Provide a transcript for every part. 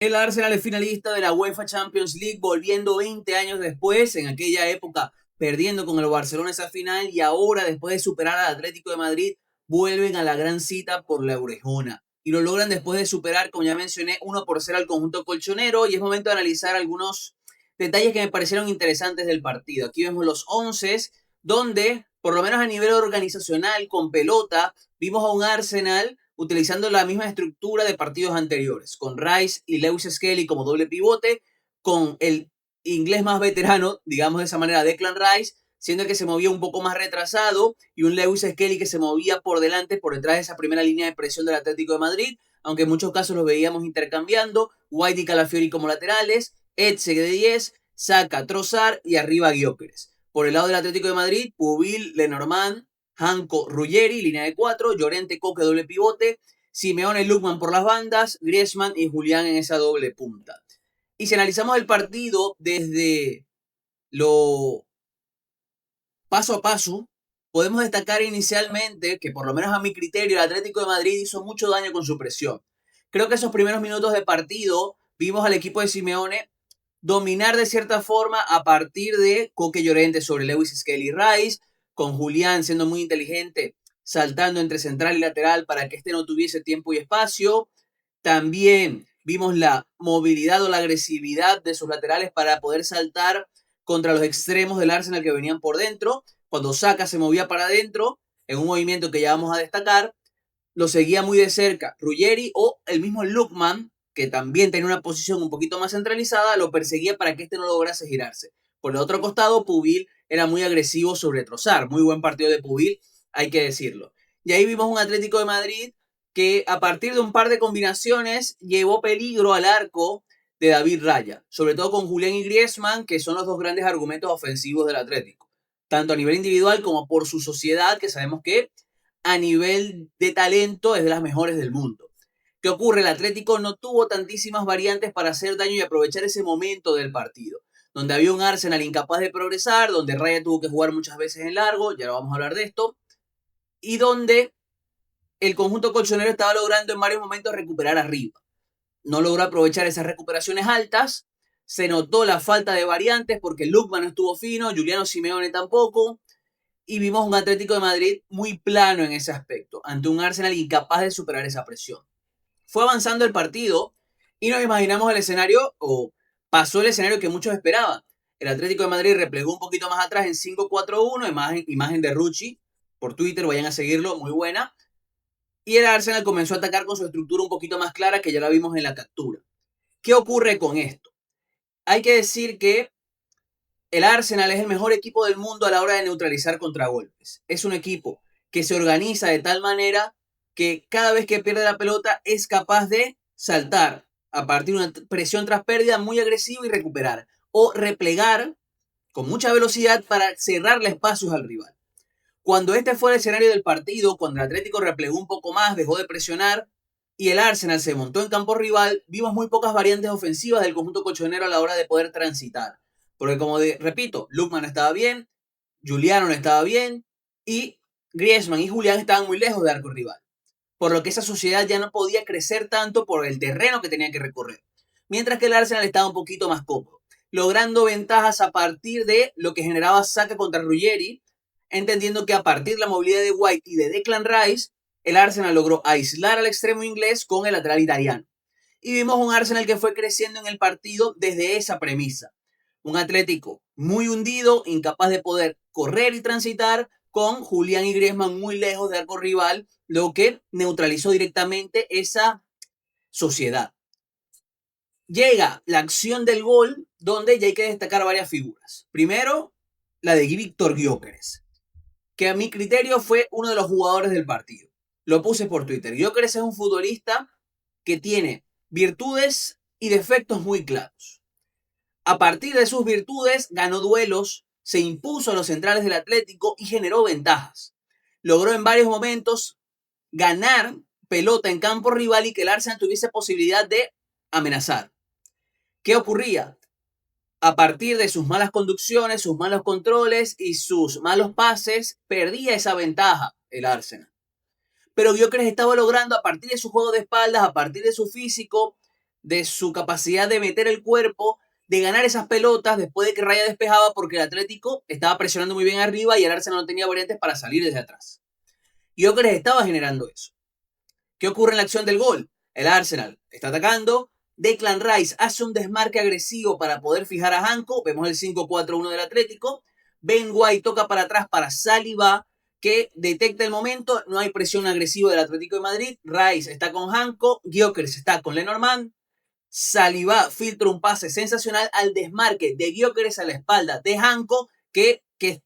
El Arsenal es finalista de la UEFA Champions League, volviendo 20 años después, en aquella época perdiendo con el Barcelona esa final, y ahora, después de superar al Atlético de Madrid, vuelven a la gran cita por la Orejona. Y lo logran después de superar, como ya mencioné, 1-0 al conjunto colchonero. Y es momento de analizar algunos detalles que me parecieron interesantes del partido. Aquí vemos los 11, donde, por lo menos a nivel organizacional, con pelota, vimos a un Arsenal utilizando la misma estructura de partidos anteriores, con Rice y Lewis Skelly como doble pivote, con el inglés más veterano, digamos de esa manera, Declan Rice, siendo el que se movía un poco más retrasado, y un Lewis Skelly que se movía por delante, por detrás de esa primera línea de presión del Atlético de Madrid, aunque en muchos casos los veíamos intercambiando, White y Calafiori como laterales, Etze de 10, Saka, Trossard y arriba Gyökeres. Por el lado del Atlético de Madrid, Pubil, Lenormand, Hanco, Ruggeri, línea de 4, Llorente, Coque, doble pivote, Simeone, Lukman por las bandas, Griezmann y Julián en esa doble punta. Y si analizamos el partido desde lo paso a paso, podemos destacar inicialmente que, por lo menos a mi criterio, el Atlético de Madrid hizo mucho daño con su presión. Creo que esos primeros minutos de partido vimos al equipo de Simeone dominar de cierta forma a partir de Coque Llorente sobre Lewis Skelly Rice, con Julián siendo muy inteligente, saltando entre central y lateral para que este no tuviese tiempo y espacio. También vimos la movilidad o la agresividad de sus laterales para poder saltar contra los extremos del Arsenal que venían por dentro. Cuando Saka se movía para adentro, en un movimiento que ya vamos a destacar, lo seguía muy de cerca Ruggeri o el mismo Lukman, que también tenía una posición un poquito más centralizada, lo perseguía para que este no lograse girarse. Por el otro costado, Pubil era muy agresivo sobre Trossard. Muy buen partido de Pubil, hay que decirlo. Y ahí vimos un Atlético de Madrid que a partir de un par de combinaciones llevó peligro al arco de David Raya, sobre todo con Julián y Griezmann, que son los dos grandes argumentos ofensivos del Atlético, tanto a nivel individual como por su sociedad, que sabemos que a nivel de talento es de las mejores del mundo. ¿Qué ocurre? El Atlético no tuvo tantísimas variantes para hacer daño y aprovechar ese momento del partido, donde había un Arsenal incapaz de progresar, donde Raya tuvo que jugar muchas veces en largo, ya vamos a hablar de esto, y donde el conjunto colchonero estaba logrando en varios momentos recuperar arriba. No logró aprovechar esas recuperaciones altas, se notó la falta de variantes porque Lukman no estuvo fino, Juliano Simeone tampoco, y vimos un Atlético de Madrid muy plano en ese aspecto, ante un Arsenal incapaz de superar esa presión. Fue avanzando el partido y nos imaginamos el escenario, o pasó el escenario que muchos esperaban. El Atlético de Madrid replegó un poquito más atrás en 5-4-1, imagen de Rucci, por Twitter, vayan a seguirlo, muy buena. Y el Arsenal comenzó a atacar con su estructura un poquito más clara, que ya la vimos en la captura. ¿Qué ocurre con esto? Hay que decir que el Arsenal es el mejor equipo del mundo a la hora de neutralizar contragolpes. Es un equipo que se organiza de tal manera que cada vez que pierde la pelota es capaz de saltar a partir de una presión tras pérdida muy agresiva y recuperar. O replegar con mucha velocidad para cerrarle espacios al rival. Cuando este fue el escenario del partido, cuando el Atlético replegó un poco más, dejó de presionar y el Arsenal se montó en campo rival, vimos muy pocas variantes ofensivas del conjunto colchonero a la hora de poder transitar. Porque repito, Lukman estaba bien, Juliano no estaba bien y Griezmann y Julián estaban muy lejos de arco rival. Por lo que esa sociedad ya no podía crecer tanto por el terreno que tenía que recorrer. Mientras que el Arsenal estaba un poquito más cómodo, logrando ventajas a partir de lo que generaba Saka contra Ruggeri, entendiendo que a partir de la movilidad de White y de Declan Rice, el Arsenal logró aislar al extremo inglés con el lateral italiano. Y vimos un Arsenal que fue creciendo en el partido desde esa premisa. Un Atlético muy hundido, incapaz de poder correr y transitar, con Julián y Griezmann muy lejos de arco rival, lo que neutralizó directamente esa sociedad. Llega la acción del gol, donde ya hay que destacar varias figuras. Primero, la de Víctor Gyökeres, que a mi criterio fue uno de los jugadores del partido. Lo puse por Twitter. Gyökeres es un futbolista que tiene virtudes y defectos muy claros. A partir de sus virtudes, ganó duelos, se impuso a los centrales del Atlético y generó ventajas. Logró en varios momentos ganar pelota en campo rival y que el Arsenal tuviese posibilidad de amenazar. ¿Qué ocurría? A partir de sus malas conducciones, sus malos controles y sus malos pases, perdía esa ventaja el Arsenal. Pero Gyökeres estaba logrando, a partir de su juego de espaldas, a partir de su físico, de su capacidad de meter el cuerpo, de ganar esas pelotas después de que Raya despejaba, porque el Atlético estaba presionando muy bien arriba y el Arsenal no tenía variantes para salir desde atrás. Gyökeres estaba generando eso. ¿Qué ocurre en la acción del gol? El Arsenal está atacando, Declan Rice hace un desmarque agresivo para poder fijar a Hanco, vemos el 5-4-1 del Atlético, Ben White toca para atrás para Saliba, que detecta el momento, no hay presión agresiva del Atlético de Madrid, Rice está con Hanco, Gyökeres está con Lenormand, Saliba filtra un pase sensacional al desmarque de Gyökeres a la espalda de Hanco, que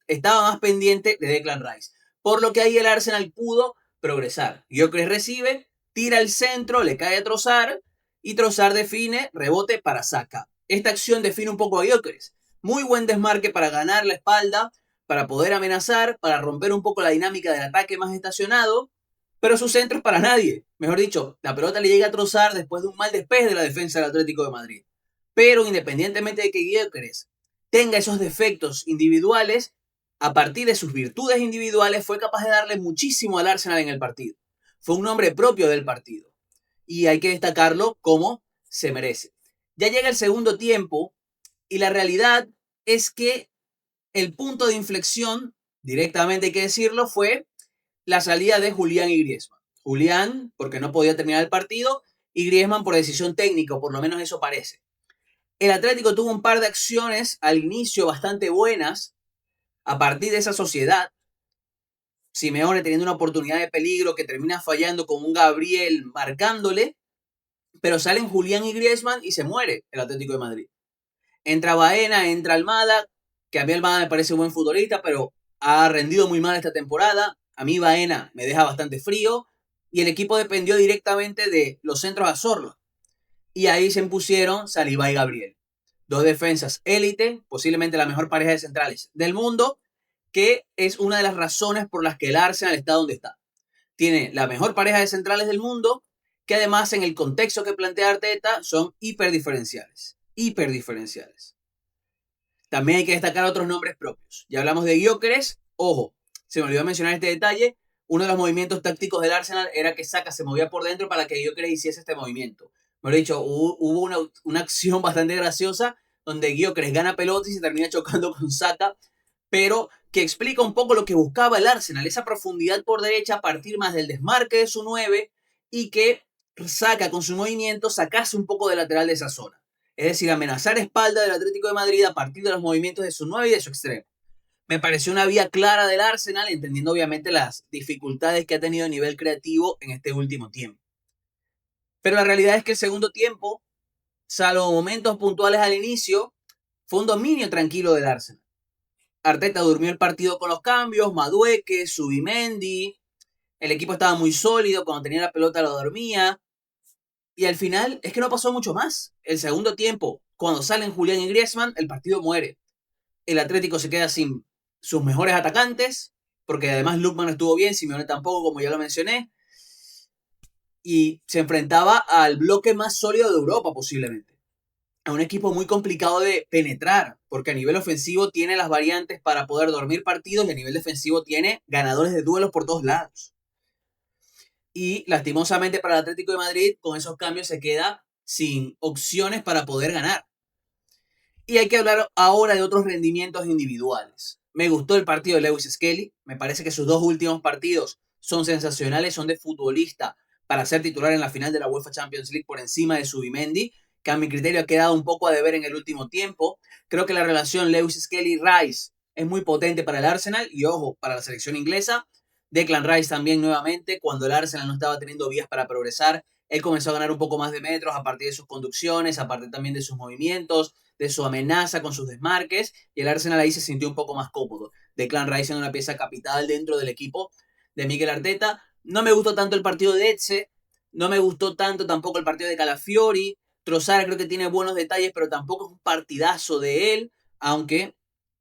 estaba más pendiente de Declan Rice. Por lo que ahí el Arsenal pudo progresar. Gyökeres recibe, tira el centro, le cae a Trossard y Trossard define, rebote para Saka. Esta acción define un poco a Gyökeres. Muy buen desmarque para ganar la espalda, para poder amenazar, para romper un poco la dinámica del ataque más estacionado, pero su centro es para nadie. Mejor dicho, la pelota le llega a Trossard después de un mal despeje de la defensa del Atlético de Madrid. Pero independientemente de que Gyökeres tenga esos defectos individuales, a partir de sus virtudes individuales fue capaz de darle muchísimo al Arsenal en el partido. Fue un nombre propio del partido. Y hay que destacarlo como se merece. Ya llega el segundo tiempo y la realidad es que el punto de inflexión, directamente hay que decirlo, fue la salida de Julián y Griezmann. Julián, porque no podía terminar el partido, y Griezmann por decisión técnica, por lo menos eso parece. El Atlético tuvo un par de acciones al inicio bastante buenas a partir de esa sociedad. Simeone teniendo una oportunidad de peligro que termina fallando con un Gabriel marcándole, pero salen Julián y Griezmann y se muere el Atlético de Madrid. Entra Baena, entra Almada, que a mí Almada me parece un buen futbolista, pero ha rendido muy mal esta temporada. A mí Baena me deja bastante frío y el equipo dependió directamente de los centros a Zorla. Y ahí se impusieron Saliba y Gabriel. Dos defensas élite, posiblemente la mejor pareja de centrales del mundo, que es una de las razones por las que el Arsenal está donde está. Tiene la mejor pareja de centrales del mundo, que además en el contexto que plantea Arteta son hiperdiferenciales. Hiperdiferenciales. También hay que destacar otros nombres propios. Ya hablamos de Gyökeres. Ojo, se me olvidó mencionar este detalle. Uno de los movimientos tácticos del Arsenal era que Saka se movía por dentro para que Gyökeres hiciese este movimiento. Mejor dicho, hubo una acción bastante graciosa donde Gyökeres gana pelota y se termina chocando con Saka, pero que explica un poco lo que buscaba el Arsenal, esa profundidad por derecha a partir más del desmarque de su 9 y que Saka con su movimiento sacase un poco de lateral de esa zona. Es decir, amenazar espalda del Atlético de Madrid a partir de los movimientos de su 9 y de su extremo. Me pareció una vía clara del Arsenal, entendiendo obviamente las dificultades que ha tenido a nivel creativo en este último tiempo. Pero la realidad es que el segundo tiempo, salvo momentos puntuales al inicio, fue un dominio tranquilo del Arsenal. Arteta durmió el partido con los cambios, Madueke, Subimendi, el equipo estaba muy sólido, cuando tenía la pelota lo dormía, y al final es que no pasó mucho más. El segundo tiempo, cuando salen Julián y Griezmann, el partido muere. El Atlético se queda sin sus mejores atacantes, porque además Lookman estuvo bien, Simeone tampoco, como ya lo mencioné, y se enfrentaba al bloque más sólido de Europa posiblemente. A un equipo muy complicado de penetrar, porque a nivel ofensivo tiene las variantes para poder dormir partidos y a nivel defensivo tiene ganadores de duelos por todos lados. Y lastimosamente para el Atlético de Madrid, con esos cambios se queda sin opciones para poder ganar. Y hay que hablar ahora de otros rendimientos individuales. Me gustó el partido de Lewis Skelly. Me parece que sus dos últimos partidos son sensacionales, son de futbolista para ser titular en la final de la UEFA Champions League por encima de Subimendi, que a mi criterio ha quedado un poco a deber en el último tiempo. Creo que la relación Lewis Skelly-Rice es muy potente para el Arsenal y, ojo, para la selección inglesa. Declan Rice también nuevamente, cuando el Arsenal no estaba teniendo vías para progresar, él comenzó a ganar un poco más de metros a partir de sus conducciones, a partir también de sus movimientos, de su amenaza con sus desmarques, y el Arsenal ahí se sintió un poco más cómodo. Declan Rice en una pieza capital dentro del equipo de Mikel Arteta. No me gustó tanto el partido de Etze, no me gustó tanto tampoco el partido de Calafiori. Trossard creo que tiene buenos detalles, pero tampoco es un partidazo de él, aunque,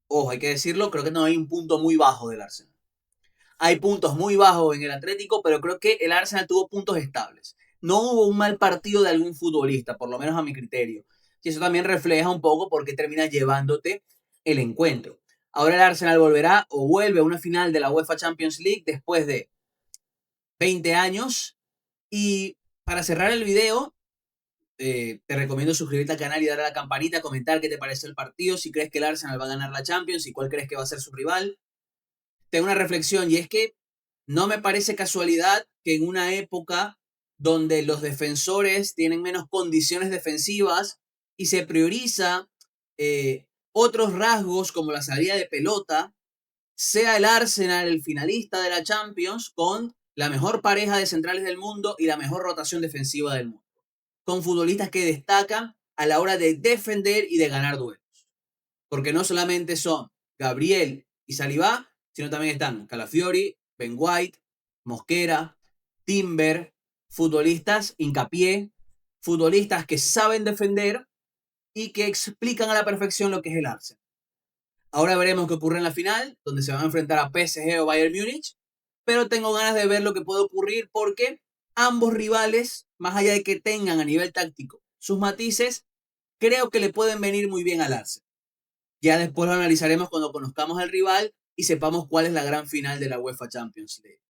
ojo, hay que decirlo, creo que no hay un punto muy bajo del Arsenal. Hay puntos muy bajos en el Atlético, pero creo que el Arsenal tuvo puntos estables. No hubo un mal partido de algún futbolista, por lo menos a mi criterio. Y eso también refleja un poco por qué termina llevándote el encuentro. Ahora el Arsenal volverá o vuelve a una final de la UEFA Champions League después de 20 años. Y para cerrar el video, te recomiendo suscribirte al canal y darle a la campanita, comentar qué te pareció el partido, si crees que el Arsenal va a ganar la Champions y cuál crees que va a ser su rival. Tengo una reflexión y es que no me parece casualidad que en una época donde los defensores tienen menos condiciones defensivas y se prioriza otros rasgos como la salida de pelota, sea el Arsenal el finalista de la Champions con la mejor pareja de centrales del mundo y la mejor rotación defensiva del mundo, con futbolistas que destacan a la hora de defender y de ganar duelos. Porque no solamente son Gabriel y Saliba, sino también están Calafiori, Ben White, Mosquera, Timber, futbolistas hincapié, futbolistas que saben defender y que explican a la perfección lo que es el Arsenal. Ahora veremos qué ocurre en la final, donde se van a enfrentar a PSG o Bayern Múnich, pero tengo ganas de ver lo que puede ocurrir porque ambos rivales, más allá de que tengan a nivel táctico sus matices, creo que le pueden venir muy bien al Arsenal. Ya después lo analizaremos cuando conozcamos al rival y sepamos cuál es la gran final de la UEFA Champions League.